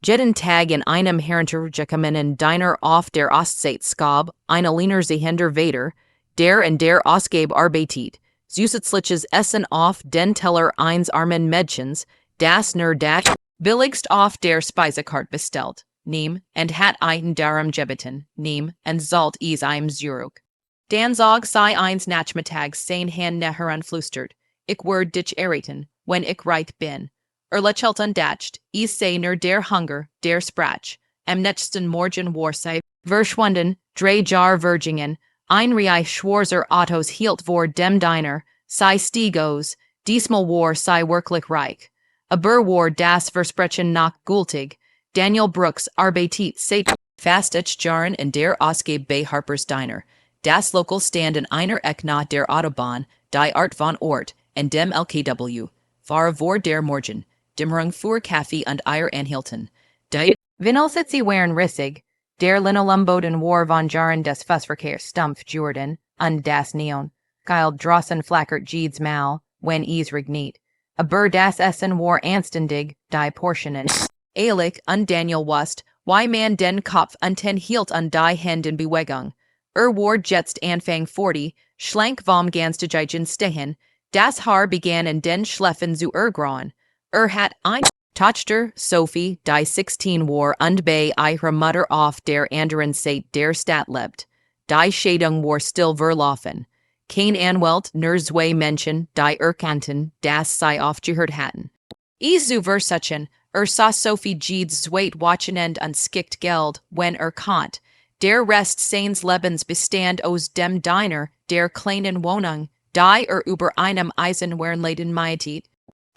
jeden Tag in einem heruntergekommenen diner auf der Ostsee skab, eine alleinerziehender Vater, der und der Ausgabe arbeitet, zusätzliches Essen auf den Teller eines armen Mädchens, das nur das Billigste auf der Speisekarte bestellt, nehm, und hat einen darum gebeten, nehm, und sollt es ihm zurück. Dan zog sei eins Nachmittags sein Hand heranflüstert, ich werd dich heiraten, wenn ich reich bin. Lächelten dacht, es sei nur der Hunger, der Sprach, am nächsten Morgen war sei verschwunden, 3 Jahre Virgingen, ein Reich schwarzer Autos hielt vor dem Diner, sei stiegos, diesmal war sei wirklich reich. Aber war das Versprechen noch gültig, Daniel Brooks arbeitet seit fast 8 Jahren in der Ausgabe bei Harper's Diner. Das Lokal stand in einer Ecke nach der Autobahn, die Art von Ort, in dem LKW. Fahre vor der Morgen, Dämmerung für Kaffee und Eier anhielten. Die Vinyl-Sitze waren rissig, der Linoleumboden war von Jahren des Fußverkehrs stumpf Jordan, und das Neon, geilt draußen flackert Jeeds Mal, wenn es regnet. Aber das Essen war anständig, die Portionen. Ehrlich und Daniel wusste, wie man den Kopf und den hielt und die Hände in Bewegung. War jetzt Anfang 40, schlank vom ganztägigen Stehen, das Haar begann in den Schläfen zu ergrauen. Hat ein Tochter, Sophie, die 16 war und bei ihrer Mutter auf der anderen Seite der Stadt lebt. Die Scheidung war still verlaufen. Kein Anwalt, nur zwei Menschen, die erkannten, dass sie aufgehört hatten. Es zu versuchen, sah Sophie Jeeds zweit wochenend und skickt Geld, wenn konnt. Der Rest seines Lebens bestand aus dem Diner, der kleinen Wohnung, die über einem Eisenwarenladen mietet,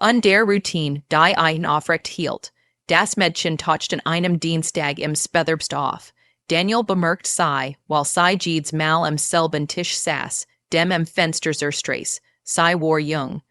und der Routine, die ihn aufrecht hielt. Das Mädchen tauchte an einem Dienstag im Spätherbst auf. Daniel bemerkt sei, while sei Jeeds mal am selben Tisch saß, dem am Fenster zur Straße, sei war jung.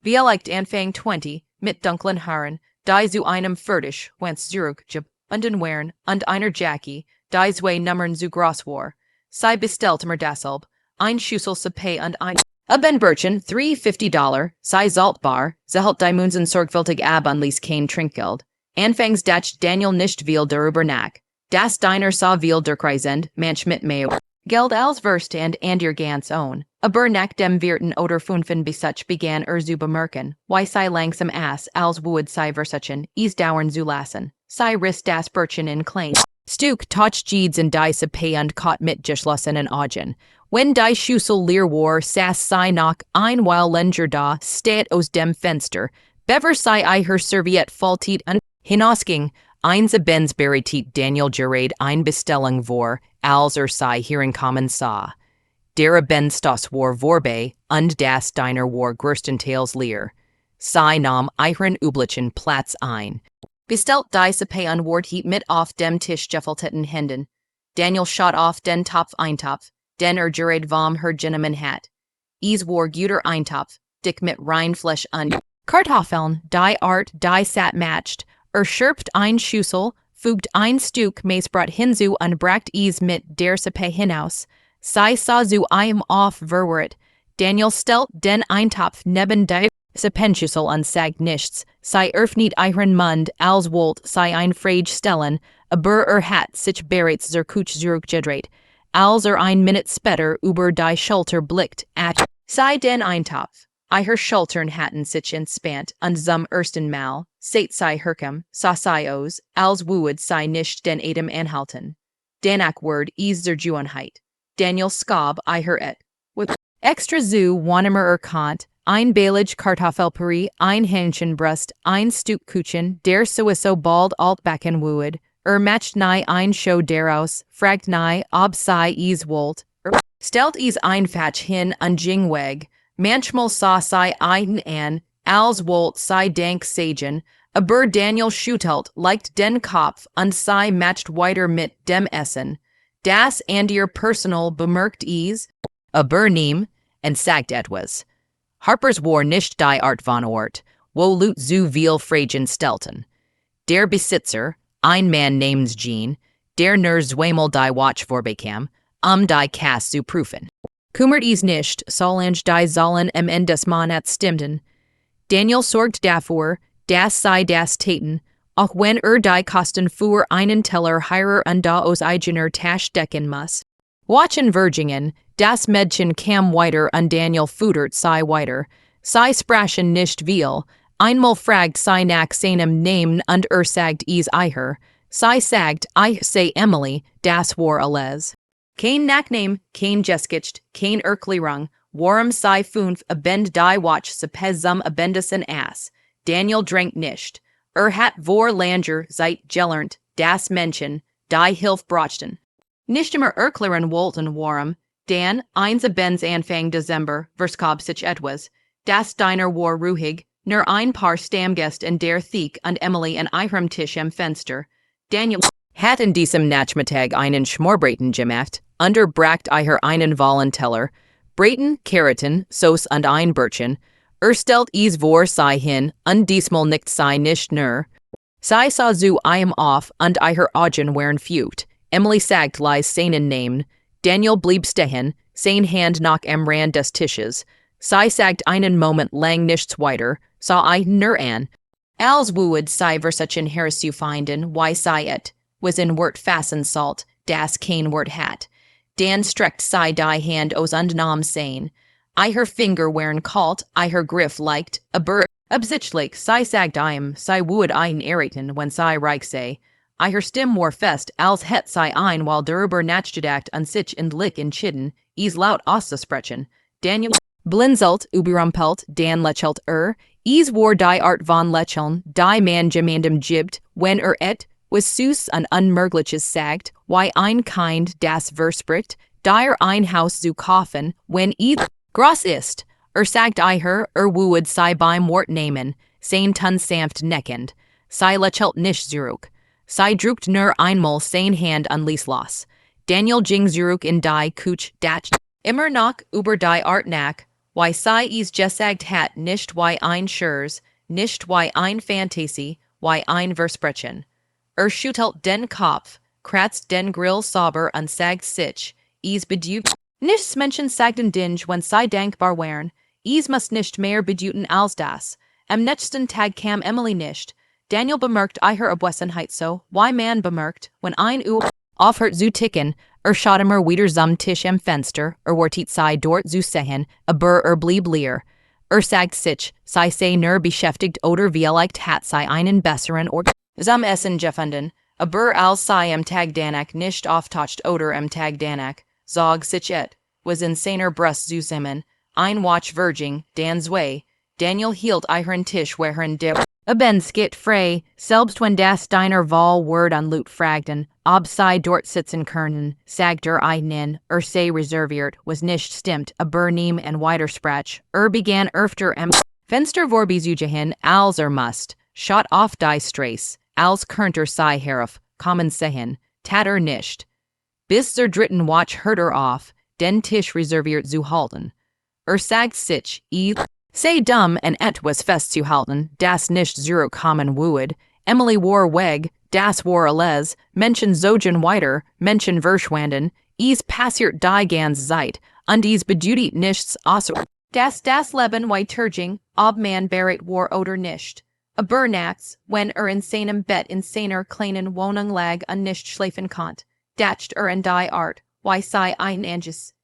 Vielleicht Anfang 20, mit dunklen Haaren, die zu einem fertig, wenn's zurückgib, und den Wehren, und einer Jackie, die zwei Nummern zu groß war. Sei bestellt deshalb, ein Schüssel Suppe und ein Abendbrötchen, $3,50, sei saltbar, sie hält die Munsen sorgfältig ab und ließ kein Trinkgeld. Anfangs dacht Daniel nicht viel darüber nach. Das Diner sah viel durchreisend, manch mit mehr Geld als Verstand und ihr ganz own. Aber nach dem vierten oder fünften Besuch begann zu bemerken, wie sei langsam als would sei versuchen, es dauern zu lassen. Sei riss das Brötchen in klein Stück touch Jeeds und die Suppe und caught mit geschlossenen Augen. Wenn die Schüssel leer war, saß sei noch ein Weil länger da, steht aus dem Fenster, bever sei ihr Serviette faltit und hinausging. Eins Abends Daniel gerät ein Bestellung vor, als sei hereinkommen sah. Der Abendstos war vorbei, und das Diner war größtenteils leer. Sei nahm ihren üblichen Platz ein. Bestellt die Suppe und ward mit auf dem Tisch gefalteten Händen. Daniel schaut auf den Topf Eintopf, den gerät vom Gentleman hat. Es war guter Eintopf, dick mit Reinfleisch und Kartoffeln, die Art, die satt matcht. Schürpt ein Schüssel, fügt ein Stück Maisbrot hinzu und bracht es mit der Suppe hinaus. Sei sah zu ihm auf verwirrt. Daniel stellt den Eintopf neben die Suppenschüssel und sagt nichts. Sei öffnet ihren Mund, als wollt sei ein Frage stellen, aber hat sich bereits zur Küche zurückgedreht. Als ein Minute später über die Schulter blickt, sei den Eintopf. Ihre Schultern hatten sich entspannt, und zum ersten Mal, seit sei herkam, sah sei aus, als would sei nicht den Atem anhalten. Danach ward es zur Gewohnheit. Daniel skab ihr with extra zu wannemer kant, ein Beilig Kartoffelpüree, ein Hähnchenbrust, ein Stück Kuchen, der sowieso bald altbacken would, matcht nahe ein Show daraus, fragt nahe, ob sei es wollt, stellt es einfach hin und ging weg. Manchmal sah sei einen an, als wollt sei dank sagen, aber Daniel schüttelt leicht den Kopf und sei matcht weiter mit dem Essen. Das and ihr Personal bemerkt es, aber nehm, und sagt etwas. Harper's war nicht die Art von Ort, wo Lut zu viel Fragen stellten. Der Besitzer, ein Mann namens Jean, der nur zweimal die Watch vorbekam, die Kasse zu prüfen. Kümmert es nicht, solange die Zahlen am Ende des Monats stimmten. Daniel sorgt dafür, dass sei das täten, auch wenn die Kosten für einen Teller höher und da aus eigener Tasche decken muss. Watchen Virgingen, das Mädchen kam weiter und Daniel füttert sei weiter. Sei sprachen nicht viel, einmal fragt sei nach seinem Namen und sagt is eiher. Sei sagt, ich sei Emily, das war alles. Kein Nachname, kein Geskicht, kein Erklärung, warum sei fünf abend die Watch zum abendessen Ass. Daniel drank nicht. Hat vor Langer seit gelernt, das Mädchen, die Hilf brochten. Nicht immer erklären wollten warum, Dan, eins abends Anfang Dezember, verskab sich etwas, das Diner war ruhig, nur ein paar Stammgäste in der Thek und Emily an ihrem Tisch am Fenster. Daniel hat in diesem Nachmittag einen Schmorbraten gemacht, unterbracht einen Wallenteller, Braten, Carroten, Sauce und ein Bärtchen, stellt is vor sei hin, und diesmal nicht sei nicht nur. Sei sah zu auf, und Augen waren fügt. Emily sagt leis seinen Namen. Daniel blieb stehen, sein Hand nach am Rand des Tisches. Sei sagt einen Moment lang nichts weiter, sah nur an. Als would sei versuchen herauszufinden, why sei was in Wort fassen salt, das kein Wort hat. Dan streckt sei die Hand aus und nahm sein. Finger waren kalt, Griff leicht, aber absichtlich, sei sagt sei would ein erraten, wenn sei reich sei. Stimme war fest, als het sei while darüber nachgedacht und sich endlich entschieden, is laut auszusprechen. Daniel blinzelt, überrumpelt, Dan lächelt is war die Art von lächeln, die man jemandem gibt, wenn was süß und unmögliches sagt, why ein Kind das verspricht, dir ein Haus zu kaufen, wenn groß ist, sagt would sei beim Wort nehmen, sein Ton sanft neckend, sei lächelt nicht zurück. Sei druckt nur einmal sein Hand und ließ los. Daniel ging zurück in die Küche, datsch, immer noch über die Art nach, why sei is gesagt hat nicht why ein Schurz, nicht why ein Fantasie, why ein Versprechen. Schüttelt den Kopf, kratzt den Grill sauber und sagt sich, is bedugt. Nichts Menschen sagten Dinge, wenn sei dankbar waren, is muss nicht mehr bedeuten als das. Am nächsten Tag kam Emily nicht. Daniel bemerkt Abwesenheit so, why man bemerkt, wenn ein aufhört zu ticken, schaut immer wieder zum Tisch am Fenster, wartet sei dort zu sehen, aber blieb leer. Sagt sich, sei nur beschäftigt oder vielleicht hat sei einen besseren Ort zum Essen gefunden, aber als sei am Tag danach nicht auftaucht oder am Tag danach, sag sich was in seiner Brust zusammen, ein Watch Virging, Dan's way. Daniel hielt ihren Tisch während der Abends geht frei, selbst wenn das Diner Wahl Word an Lut fragten, ob sei dort sitzen können, sagt einen, sei reserviert, was nicht stimmt, aber nehm en weitersprach, begann öfter am Fenster vorbeizugen, als must, schot auf die Straße, als könnte sei herauf, kommen sehen, tat nicht. Bis zur dritten Watch hört auf, den Tisch reserviert zu halten. Sagt sich, sei dumm und etwas festzuhalten, das nicht zurückkommen würde. Emily war weg, das war alles, Menschen zogen weiter, Menschen verschwanden, is passiert die ganze Zeit, und is bedeutet nichts außer, das Leben weiterging, ob man bereit war oder nicht. Aber nachts, wenn in seinem Bett in seiner kleinen Wohnung lag und nicht schlafen konnte, dacht in die Art, why sei ein Anges,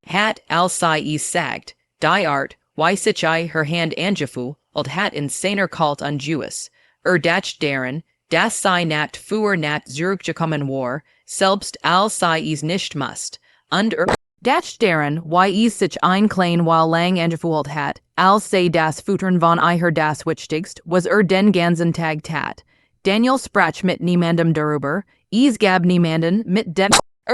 hat als sei is sagt, die Art, why sich her Hand angefu, und hat in seiner Kalt an Jews, dacht deren, das sei nacht für nacht zurückgekommen war, selbst als sei is nicht must, und dacht deren, why is sich ein klein while lang angefühlt hat, als sei das Futtern von das Wichtigst, was den ganzen Tag tat. Daniel sprach mit niemandem darüber, is gab niemanden mit dem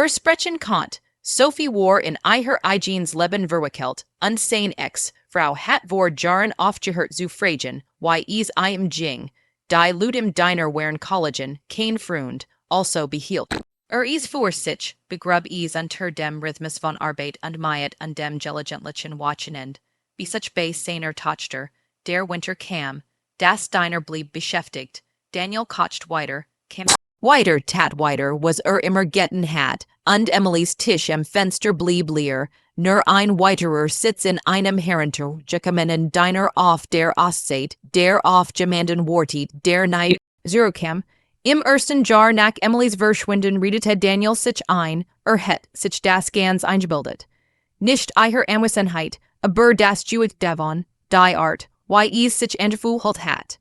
sprechen konnt. Sophie war in eigenes Leben verwickelt, und sein Frau hat vor Jahren aufgehört zu fragen, why is ging. Die Lut im Diner waren Kollegen, kein Freund, also behielt. Is für sich, begrub is unter dem Rhythmus von Arbeit und Mayet und dem gelegentlichen Wochenend. Wie sich bei seiner Tochter, der Winter kam, das Diner blieb beschäftigt, Daniel kocht weiter, kam weiter tat weiter, was immer getten hat, und Emilys Tisch am Fenster blieb leer, nur ein weiterer sitz in einem heruntergekommenen Diner auf der Ostsee, der auf jemanden wartet, der Zurückkam, im ersten Jahr nach Emilys Verschwinden redete Daniel sich ein, het sich das ganz eingebildet. Nicht ihrer Anwesenheit, aber das Jewish davon, die Art, wie es sich angefühlt hat.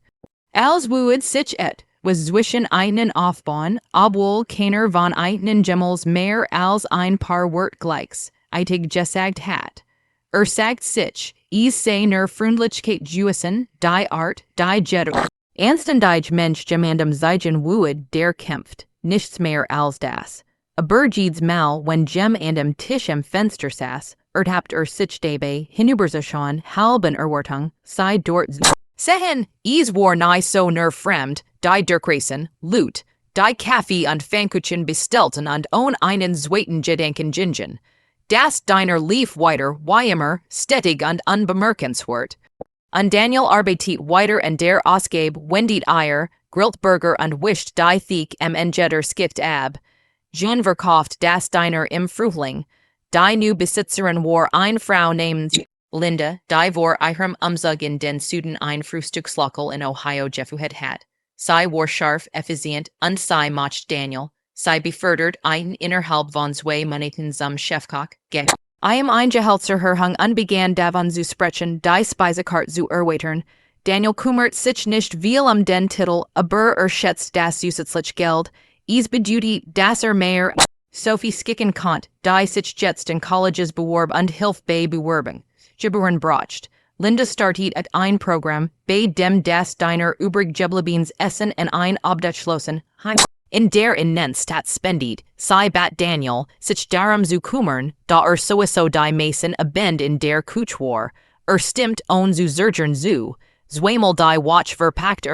Als wuid sich was zwischen einen Aufbauen, obwohl keiner von einen Gemmels mehr als ein paar Wort gleichs, eitig gesagt hat. Sagt sich, es sei nur Freundlichkeit Jewissen, die Art, die Jedder. Anständig Mensch jemandem zeigen wuid, der kämpft, nichts mehr als das. Aber jedes Mal, wenn jem an Tisch am Fenster saß, habt sich dabei hinüberzuschauen, halben Erwartung, sei dort sehen, es war nicht so nur fremd, die Durchreisen, Lut, die Kaffee und Pfannkuchen bestellten und ohne einen zweiten Gedanken gingen. Das Diner lief weiter, wie immer, stetig und unbemerkenswert. Und Daniel arbeitet weiter und der Ausgabe wendet Eier, grillt Burger und wischt die Theke am Engetter skickt ab. Jan verkauft das Diner im Frühling. Die new Besitzerin war eine Frau namens Linda, die vor ihrem Umzug in den Süden ein Frühstückslokal in Ohio gefunden hat. Sie war scharf, effizient und sie mocht Daniel. Sie befördert einen innerhalb von 2 Monaten zum Chefkoch. Eingehelzer Herhang und begann davon zu sprechen, die Speisekarte zu erweitern. Daniel kümmert sich nicht viel den Titel, aber schätzt das zusätzliche Geld. Es bedeutet, dass mehr Sophie skicken konnte, die sich jetzt in Colleges bewarb und hilft bei Bewerbung. Gibberin bracht. Linda startet at ein Programm, bei dem das Diner übrig gebliebenes Essen und ein Abend schlossen. In der Stadt spendet, sei bat Daniel, sich darum zu kümmern, da sowieso die Mason Abend in der Küche war. Stimmt on zu surgern zu. Zweimal die Watch verpackt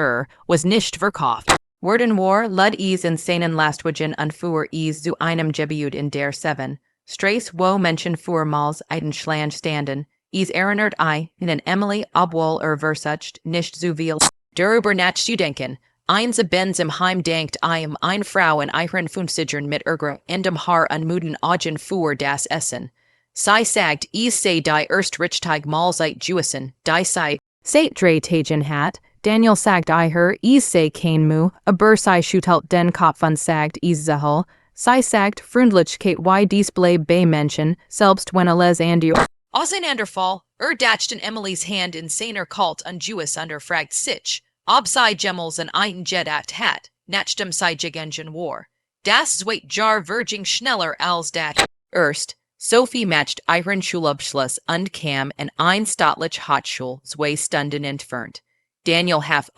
was nicht verkauft. Worden war, lud es in seinen Lastwagen und fuhr es zu einem Gebiet in der 7. Strasse wo Menschen vormals einen Schlange standen. Es erinnert in Emily, obwohl versucht, nicht zu viel darüber nachzudenken. Eins Abends im Heim denkt eine Frau in ihren 50ern mit endem Haar und müden Augen für das Essen. Sie sagt, es sei die erst Richtag Mahlzeit Jewissen, die sei seit 3 Tagen hat. Daniel sagt es sei kein Mu, aber sie schüttelt den Kopf und sagt es zahel. Sie sagt, Freundlichkeit wie dies bleibt bei Menschen, selbst wenn alles andere auseinanderfall, dachten Emilys Hand in seiner Kalt und Jewis fragt sich, ob sie Gemmels in einen Jedacht hat, nachdem sie gegangen war. Das zweit Jahr verging schneller als dat. Erst, Sophie matcht ihren Schulabschluss und kam in ein staatlich Hochschul 2 Stunden entfernt. Daniel half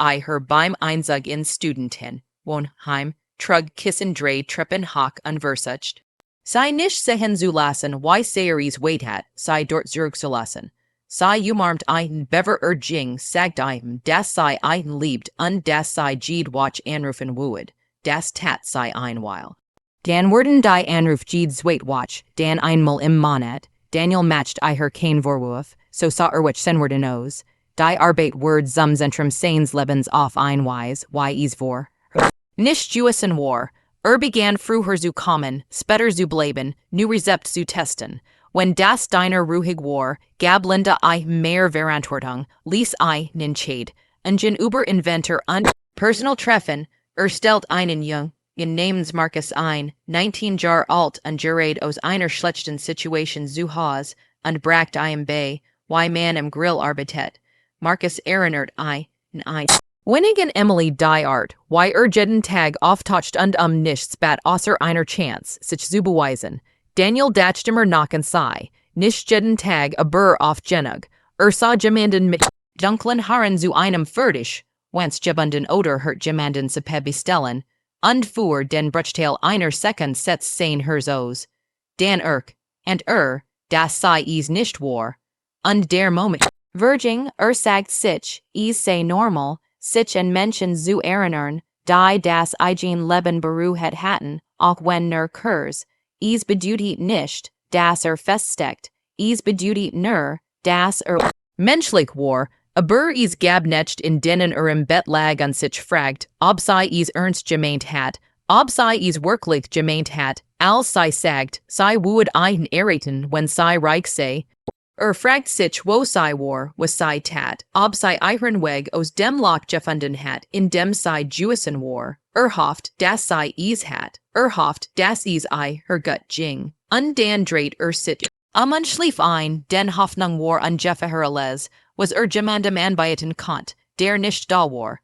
beim Einzug in Studenten, Wohnheim, trug Kissen 3 Treppen hoch und versucht. Sei nicht sehen zu lassen, wie sehr es weit hat, sei dort zurückzulassen. Sei umarmt einen Bever Jing, sagt einem, dass sei einen liebt und dass sei jed watch anrufen wuid. Das tat sei ein Weil. Dan werden die Anruf jed zweit watch, dan einmal im Monat. Daniel matcht kein Vorwurf, so sah which senwerden aus. Die Arbeit word zum Zentrum seines Lebens auf einweis, wie es vor. Nicht Jewissen war. Begann früher zu kommen, später zu bleiben, new Rezept zu testen. Wenn das Diner ruhig war, gab Linda mehr Verantwortung, ließ Entscheid, Ingen über Inventor und Personal Treffen, stellt einen Jung, namens Marcus 19 Jahre alt und gerät aus einer schlechten Situation zu Haus, und bracht bei, wie man im Grill arbeitet. Marcus erinnert Wenigen Emily die Art, wie jeden Tag auftaucht und nichts bat außer einer Chance, sich zu beweisen. Daniel dacht immer nachen sei, nicht jeden Tag aber auf genug. Sah jemanden mit dunklen Haaren zu einem fertig, wenn's gebunden oder jemanden zu bestellen, und für den Bruchteil einer Sekund setzt sein Herzos. Dan and das sei es nicht war. Und der Moment. Verging, sagt sich, es sei normal, sich en Menschen zu erinnern, die das eigen Leben beruht hatten, auch wenn nur kurz. Es bedeutet nicht, dass feststeckt, es bedeutet nur, dass menschlich war, aber es gab nicht in denen im Bett lag und sich fragt, ob sie es ernst gemeint hat, ob sie es wirklich gemeint hat, als sie sagt, sie would einen heiraten, wenn sie reich sei. Fragt sich wo sei war, was sei tat, ob sei ihren Weg aus dem Loch gefunden hat, in dem sei Jewison war, hofft, das sei is hat, hofft, das is I, her gut ging, dan dreit sich. Man schlief ein, den Hoffnung war an Jefferles, was gemandem anbieten kont, der nicht da war.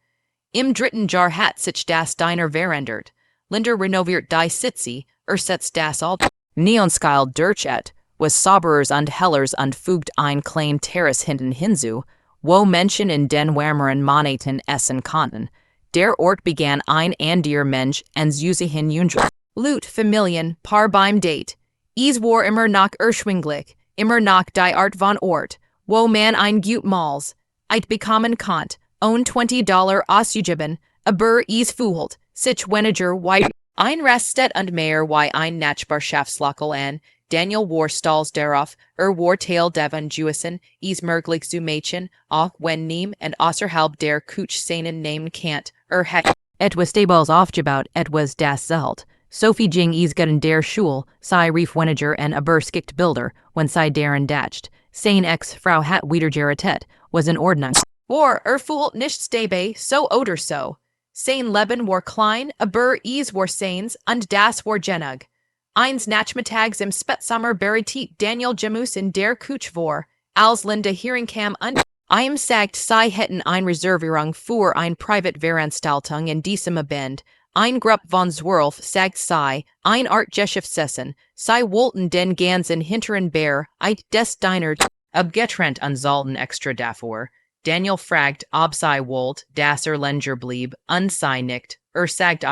Im dritten Jahr hat sich das Diner verändert. Linder renoviert die Sitzi, setzt das alt. Neonskyle Durchet, was Sauberers und Hellers und fugt ein klein Terrace hinten hinzu, wo Menschen in den wärmeren Monaten essen konnten. Der Ort begann ein anderer Mensch und hin Jundra. Lut Familien, par beim Date. Is war immer noch erschwinglich, immer noch die Art von Ort, wo man ein gut Mals, eit bekommen konnt, $20 ausgegeben, aber is fuhlt, sich weniger weit. Ein Rastet und mehr wie ein Nachbarschaftslokal an, Daniel war stolz darauf, war Teil davon Jewison, is möglich zu Mädchen, auch wenn niem und außerhalb der Kutsch seinen Namen kennt, hat. Etwas Stables aufgebaut, etwas das Zelt. Sophie ging is in der Schule, sei rief weniger en aber skikt Bilder, wenn sei deren dacht. Sein Ex-Frau hat wieder heiratet, was in Ordnung. War fühlt nichts dabei, so oder so. Sein Leben war klein, aber is war seins, und das war genug. Eins Nachmittags im Spätsommer bereitet Daniel Jamus in der Kutsch vor, als Linda Heringkam und sagt, sei hätten ein Reservierung für ein Privatveranstaltung in diesem Abend. Ein Grupp von 12 sagt sei, ein Art Geschäftsessen, sei wollten den ganzen hinteren Bär, des Diner, getrennt und sollten extra dafür. Daniel fragt, ob sei wollt, dass länger blieb, und sei nicht, sagt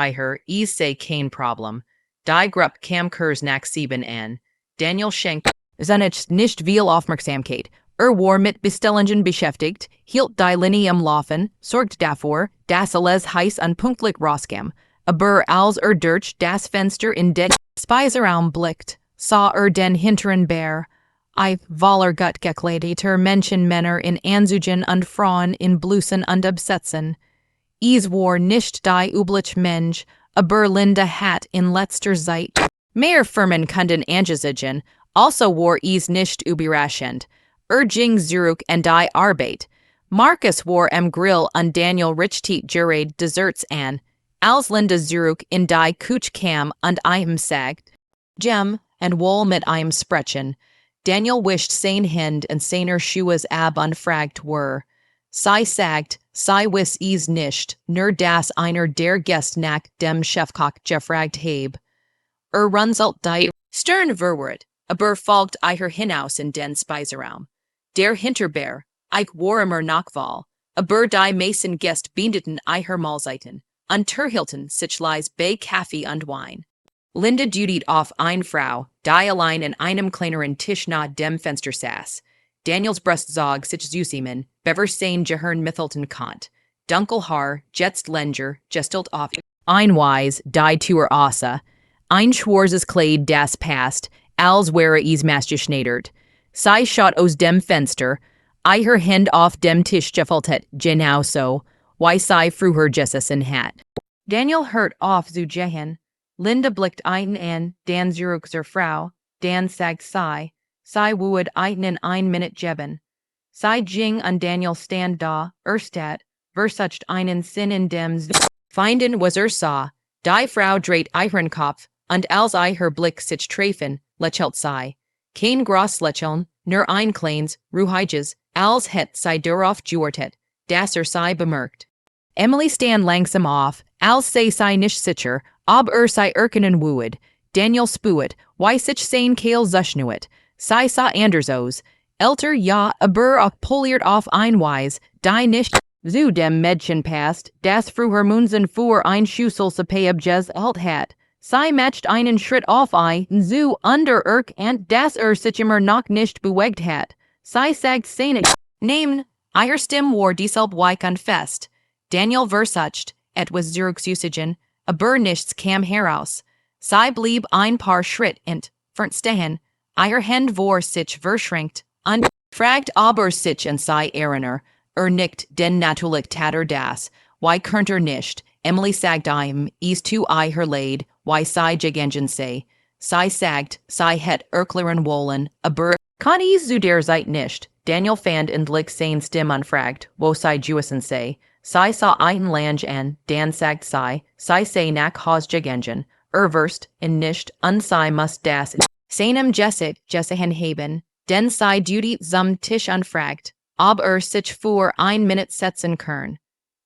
is sei kein Problem. Die Gruppe kam kurz nach 7 an. Daniel schenkt seine nicht viel Aufmerksamkeit. War mit Bestellungen beschäftigt, hielt die Linie am Laufen, sorgt dafür, dass alles heiß und pünktlich rauskam. Aber als durch das Fenster in den Speiseraum blickt, sah den hinteren Bär. Voller gut gekleideter Menschenmänner in Anzügen und Frauen in Blusen und Absätzen. Is war nicht die übliche Mensch, aber Linda hat in letzter Zeit mehr Firmen kunden angesiegen, also war is nicht überraschend. Ging zurück an die Arbeit. Marcus war am Grill und Daniel richtet gerade Desserts an, als Linda zurück in die Kutsch kam und sagt, Jem, und wohl mit sprechen. Daniel wischt sein Hand und seiner Schuhes ab und fragt were. Sei sagt, sei wiss is nicht, nur das einer der Gäste nach dem Chefkoch gefragt heb. Runzelt die Stern verwirrt, aber folgt hinaus in den Speiseraum. Der Hinterbär, war immer Nachwahl, aber die meisten Gäste beendeten Mahlzeiten, unterhielten sich leise bei Kaffee und Wein. Linda dudied auf eine Frau, die allein an einem kleineren Tisch nahe dem Fenster saß. Daniels Brust zog sich zusammen, bever sein Gehirn mittelten kont. Dunkel Haar, jetzt länger, gestelt auf. Einweis, die Tour Asa. Ein schwarzes Kleid das passt, als wäre es maßgeschneidert. Sei schaut aus dem Fenster, Hand auf dem Tisch gefaltet, genau so, wie sei früher gesessen hat. Daniel hört auf zu gehen. Linda blickt einen an, dan zurück zur Frau, dan sagt sei would einen in ein Minute geben. Sei ging und Daniel stand da, stat, versucht einen Sinn in dem Finden was sah, die Frau dreht ihren Kopf, und als Blick sich treffen, lächelt sei. Kein groß Lächeln, nur ein kleines, ruhiges, als het sei darauf gewartet, dass sei bemerkt. Emily stand langsam auf, als sei nicht sicher, ob sei erkennen would. Daniel spuet, wie sich sein Kehl zuschnuet. Sei sah anders aus. Älter ja, aber auch poliert auf Weise, die nicht zu dem Mädchen passt, das früher Munsen für ein Schüssel Peabjes alt hat. Sei matcht einen Schritt auf zu under und das sich immer noch nicht bewegt hat. Sei sagt seine Namen, Stimme war deshalb weich und fest. Daniel versucht, etwas zurückzuziehen, aber nichts kam heraus. Sei blieb ein paar Schritt stehen, Hand war sich verschränkt, und fragt aber sich und sei erinnert, nickt denn natürlich tatter das, wie könnte nicht, Emily sagt is zu leid, wie sei gegangen sei sagt, sei het erklären wollen, aber Connie zu der Zeit nicht, Daniel fand und lich sein Stimm anfragt, wo sei Jewison sei, sei sa ein Lange an, Dan sagt sei say nach Haus gegangen, verst, in nicht, sei must das, seinem Jessihen haben, den sei duty zum Tisch anfragt, ob sich für ein Minute setzen können.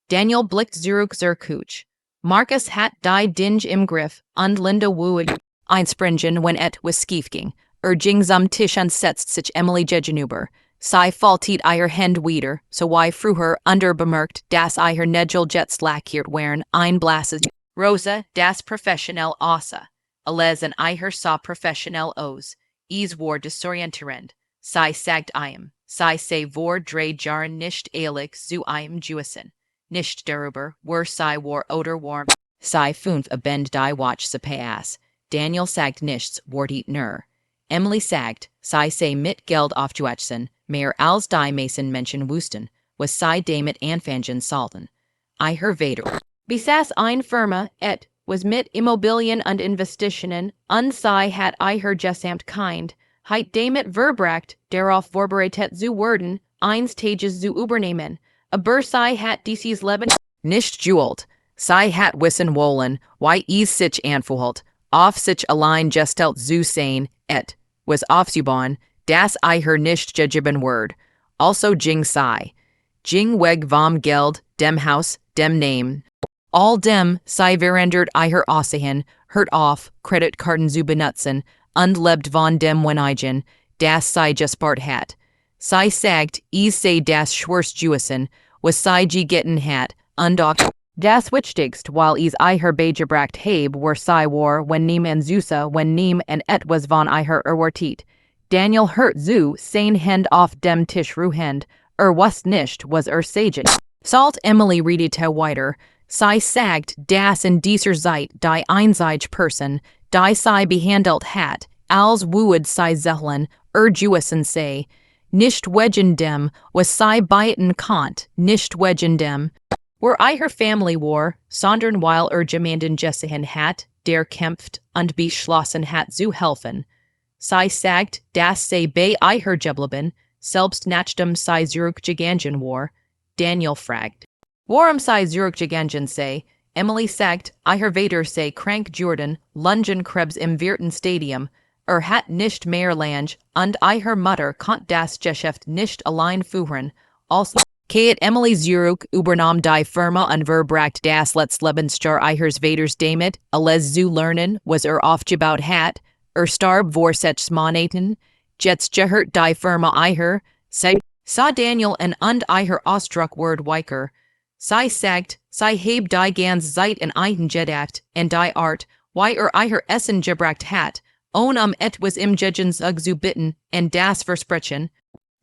Daniel blickt zurück zur Kuch. Marcus hat die Dinge im Griff, und Linda wood einspringen, wenn was schief ging. Ging zum Tisch setzt sich Emily gegenüber. Sie faltet ihr Hand wieder, so wie früher bemerkt, dass ihr Nägel jetzt lackiert wären, ein blasses Rosa, das professionell aussah. Alles in ihr sah professionell aus. Es war desorientierend. Sie sagt ihm, sie sei vor 3 Jahren nicht ehrlich zu ihm gewesen. Nicht darüber, sie war oder warm. Sie 5 abend die Watch se pass. Daniel sagt nichts, wortet nur. Emily sagt, sie sei mit Geld aufzuwachsen, mehr als die Mason Menschen wussten, was sie damit anfangen sollten. Ihr Vater besaß eine Firma, was mit Immobilien und Investitionen, und sie hat ihr gesamt kind, hat damit verbracht, darauf vorbereitet zu werden, eins Tages zu übernehmen. Aber sie hat dieses Leben nicht jewelt. Sie hat wissen wollen, wie es sich anfühlt, auf sich allein gestellt zu sein, was aufzubauen, das ihr nicht gegeben wird. Also ging sie. Ging weg vom Geld, dem Haus, dem Name. All dem sei verändert ihr Aussehen, hört auf, Kreditkarten zu benutzen, und lebt von dem wenigen, das sie gespart hat. Sie sagt, es sei das schwerst gewesen, was sie gegessen hat, und auch das wichtigst, weil es ihr beigebracht habe, war sie war, wenn niemand Süße, wenn niemand etwas von ihr erwartet. Daniel hört zu, sein Hand auf dem Tisch ruhend, was nicht, was sagen. Salt Emily redete weiter, sie sagt, dass in dieser Zeit die einzige Person, die sie behandelt hat, als would sie zählen, gewesen sei, nicht wegen dem, was sie beiten konnt, nicht wegen dem, wo ihr Family war, sondern weil jemanden gesehen hat, der kämpft und beschlossen hat zu helfen. Sie sagt, dass sie bei ihr geblieben, selbst nachdem sie zurückgegangen war. Daniel fragt, warum sie zurückgegangen sei. Emily sagt, ihr Vater sei krank Jordan, Lungenkrebs im Wirten Stadium, hat nicht mehr Lange, und ihr Mutter konnt das Geschäft nicht allein führen, also Kate Emily zurück übernahm die Firma und verbracht das letzte Lebensjahr ihres Vaters damit, alles zu lernen, was aufgebaut hat, starb vor 6 Monaten, jetzt gehört die Firma ihr, sah Daniel und ihr Ausdruck word weicher. Sie sagt, sie heb die ganze Zeit in einen gedacht, und die Art, wie ihr Essen gebracht hat, etwas im Gegenzug zu bitten, und das Versprechen,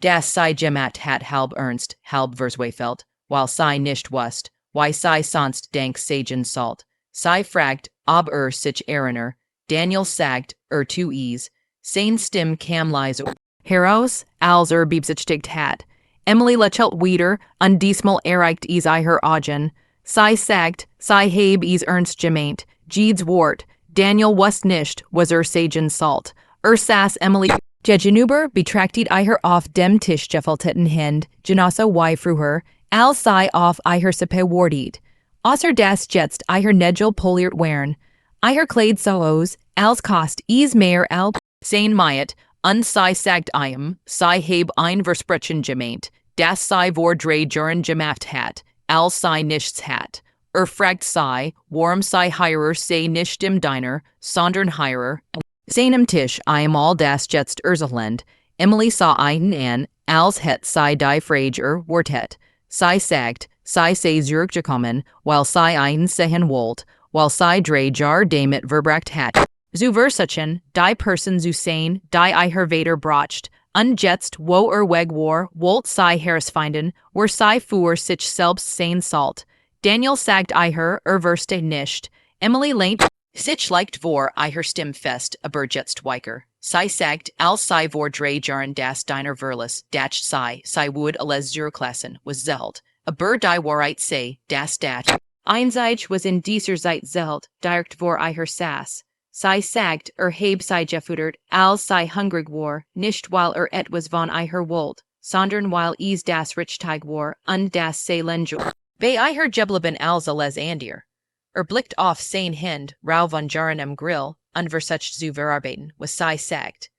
das sei gemacht hat halb ernst, halb verzweifelt, weil sei nicht wusst, wie sei sonst denk sagen sollt. Sei fragt, ob sich erinnert. Daniel sagt, zu es. Sein Stimm kam leise heraus, als beabsichtigt hat. Emily lächelt wieder, und diesmal erreicht es ihr Augen. Sei sagt, sei heb es ernst gemeint, Jedes Wort. Daniel wusst nicht, was sagen sollt. Saß Emily gegenüber, betrachtet ihr auf dem Tisch gefalteten Hand, genauso wie früher, als sei auf ihr Sippe wartet. Außer das jetzt ihr Nägel poliert wären. Ihr Kleid so aus, als kost es mehr als sein Mayet, und sei sagt ihm, sei heb ein Versprechen gemeint, das sei vor 3 Jahren gemacht hat, als sei nichts hat. Fragt sei, warum sei heirer sei nicht im Diner, sondern heirer. Seinem Tisch einmal das jetzt Urzelland. Emily sah einen an, als het sei die Frage wartet. Sie sagt, sei zurückgekommen, weil sei einen sehen wollt, weil sei 3 Jahre damit verbracht hat. Zu versuchen, die Person zu sein, die ihr Vater bracht, und jetzt, wo weg war, wollt sei herausfinden, wo sei für sich selbst sein sollt. Daniel sagt ihr, verste nicht. Emily lehnt sich leicht vor ihr Stimm fest, aber jetzt weicher. Sie sagt, als sei vor 3 Jahren das Diner verlass, datch sei would alles zurücklassen, was zelt. Aber die Wahrheit sei, das einzig was in dieser Zeit zelt, direkt vor ihr saß. sei sagt, heb sei gefudert, als sei hungrig war, nicht weil etwas von ihr wollt, sondern weil es das Richtige war, und das sei lenjo. Bei ihr geblieben als alles andier. Blickt auf sein Hand, rau von Jahren am Grill, und versucht zu verarbeiten, was sei sagt.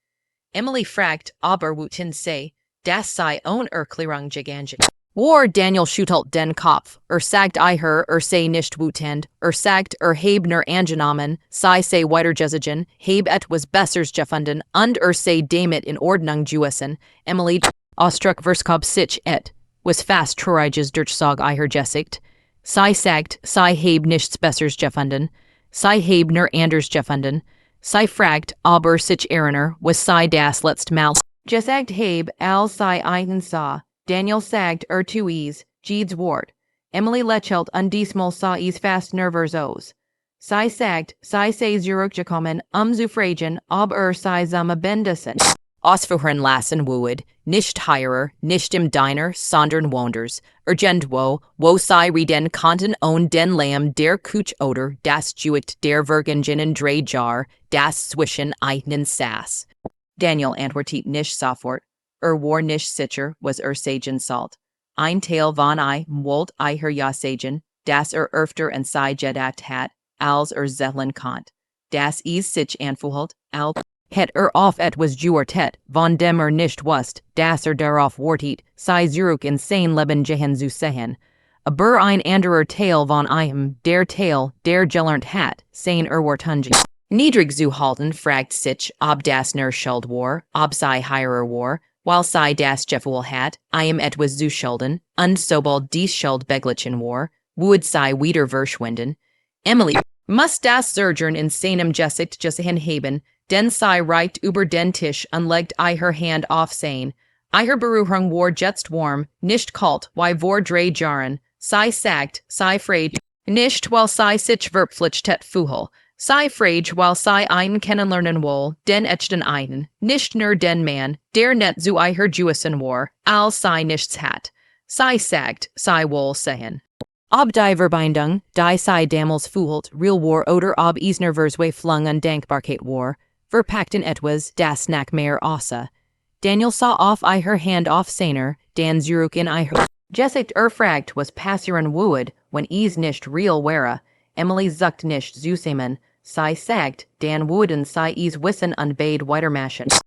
Emily fragt, aber wohin sei, das sei Klärung gigantic. War Daniel schüttelt den Kopf, sagt ihr, sei nicht wütend, sagt heb nur angenommen, sei weitergezogen, heb etwas Besseres gefunden, und sei damit in Ordnung gewissen. Emily Ausdruck verskab sich was fast trauriges Durchsag ihr gesicht. Sei sagt, sei heb nichts Besseres gefunden, sei heb nur anders gefunden, sei fragt, aber sich erinnern, was sei das letzte Mal. Gesagt heb, als sei einen sah. Daniel sagt zu es, Jeeds Wort. Emily lächelt und diesmal sah es fast nervös. Sie sagt, sie sei zurückgekommen, zu fragen, ob sei besessen. Ausführen lassen would, nicht heirer, nicht im Diner, sondern woanders. Irgendwo, wo sei reden konnten und den Lamm der Kuch oder das Juit der Vergingen 3 Jahre, das zwischen einen Sass. Daniel antwortet nicht sofort. War nicht sicher, was sagen sollt. Ein Teil von wollt ihr ja sagen, dass öfter und sei gedacht hat, als zählen konnt. Das is sich anfühlt, als het auf etwas gewartet, von dem nicht wusst, dass darauf wartet, sei zurück in sein Leben gehen zu sehen. Aber ein anderer Teil von der Teil, der gelernt hat, sein Wartunge. Niedrig zu halten fragt sich, ob das nur Schuld war, ob sei heirer war, while sei das Gefühl hat, etwas zu schulden, und sobald dies Schuld beglichen war, would sei wieder verschwinden. Emily, muss das Surgern in seinem Gesicht hinheben, denn sei reicht über den Tisch und legt ihr Hand auf sein. Ihr Berührung war jetzt warm, nicht kalt, wie vor 3 Jahren. Sei sagt, sei fragt, nicht weil sei sich verpflichtet fühlt. Sei frage, weil sei einen kennenlernen will, den echten einen, nicht nur den Mann, der net zu ihr gewissen war, als sei nichts hat. Sei sagt, sei wohl sehen. Ob die Verbindung, die sei damals fühlt, real war oder ob es nervös flung und Dankbarkeit war, verpackt in etwas, das nach mehr aussah. Daniel sah auf ihr Hand auf seiner, dan zurück in ihr. Gesicht fragt, was passieren would, wenn es nicht real wäre. Emily zuckt nicht zusammen. Sei sagt, dan wurden sei es wissen und beid weitermachen.